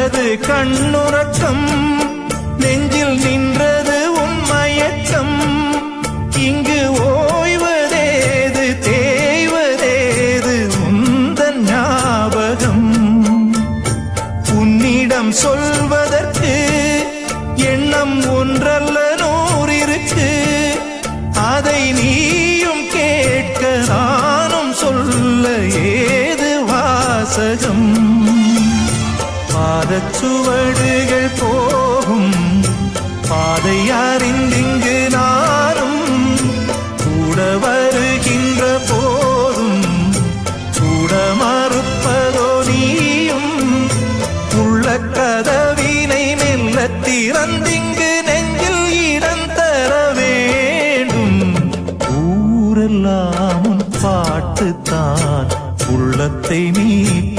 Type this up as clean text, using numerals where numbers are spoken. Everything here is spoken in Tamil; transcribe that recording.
சென்றது கண்ணுறக்கம், நெஞ்சில் நின்றது உன்மயக்கம். இங்கு ஓய்வதேது தேய்வதேது உந்தன் ஞாபகம். உன்னிடம் சொல்வதற்கு எண்ணம் ஒன்றல்ல நூறிருக்கு. அதை நீயும் கேட்க நானும் சொல்ல ஏது வாசகம். பாதச்சுவடுகள் போகும் பாதை அறிந்திங்கு நானும் கூட வருகின்ற போதும் கூட மறுப்பதோ நீயும். உள்ள கதவினை மெல்ல திறந்திங்கு நெஞ்சில் இடம் தர வேண்டும். ஊரெல்லாம் பாட்டுத்தான் உள்ளத்தை மீட்டும்.